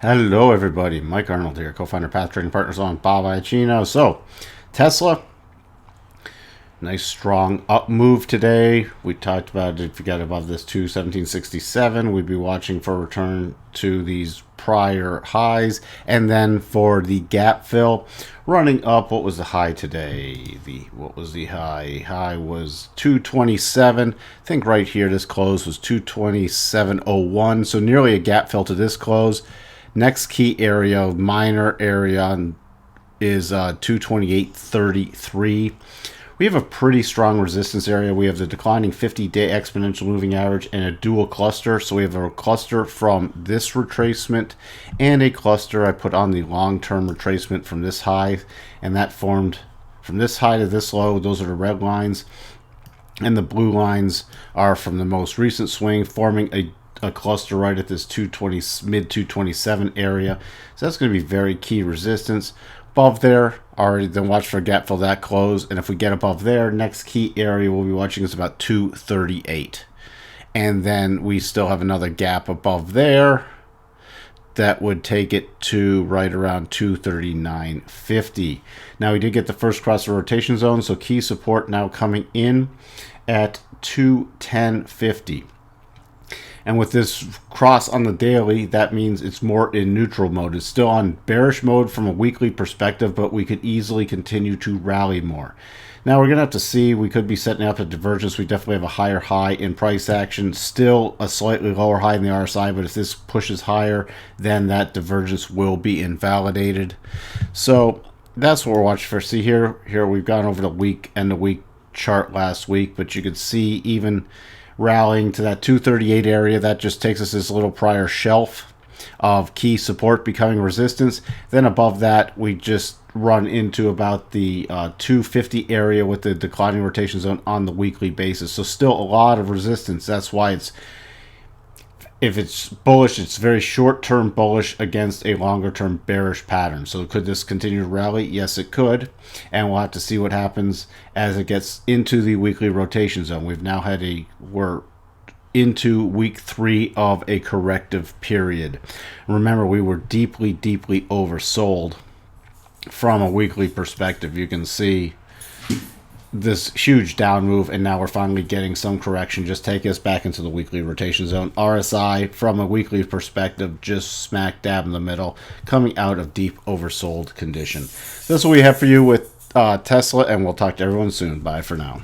Hello, everybody. Mike Arnold here, co-founder, Path Trading Partners on Bob Iacino. So, Tesla, nice strong up move today. We talked about it. If you got above this 217.67, we'd be watching for a return to these prior highs. And then for the gap fill, running up. What was the high today? What was the high? High was 227. I think right here, this close was 227.01. So nearly a gap fill to this close. Next key area, minor area, is 228.33. We have a pretty strong resistance area. We have the declining 50-day exponential moving average and a dual cluster. So we have a cluster from this retracement and a cluster I put on the long-term retracement from this high. And that formed from this high to this low. Those are the red lines. And the blue lines are from the most recent swing, forming a cluster right at this 220 mid 227 area. So that's going to be very key resistance. Above there, already then watch for a gap fill that close. And if we get above there, next key area we'll be watching is about 238. And then we still have another gap above there that would take it to right around 239.50. Now we did get the first cross the rotation zone, so key support now coming in at 210.50. And with this cross on the daily, that means it's more in neutral mode. It's still on bearish mode from a weekly perspective, but we could easily continue to rally more. Now we're going to have to see. We could be setting up a divergence. We definitely have a higher high in price action. Still a slightly lower high in the RSI, but if this pushes higher, then that divergence will be invalidated. So that's what we're watching for. See here we've gone over the week and the week chart last week, but you could see even rallying to that 238 area, that just takes us this little prior shelf of key support becoming resistance. Then above that, we just run into about the 250 area with the declining rotation zone on the weekly basis. So still a lot of resistance. That's why if it's bullish, it's very short-term bullish against a longer-term bearish pattern. So could this continue to rally? Yes, it could. And we'll have to see what happens as it gets into the weekly rotation zone. We've now we're into week 3 of a corrective period. Remember, we were deeply, deeply oversold from a weekly perspective. You can see this huge down move, and now we're finally getting some correction. Just take us back into the weekly rotation zone. RSI from a weekly perspective just smack dab in the middle, coming out of deep oversold condition. That's what we have for you with Tesla, and we'll talk to everyone soon. Bye for now.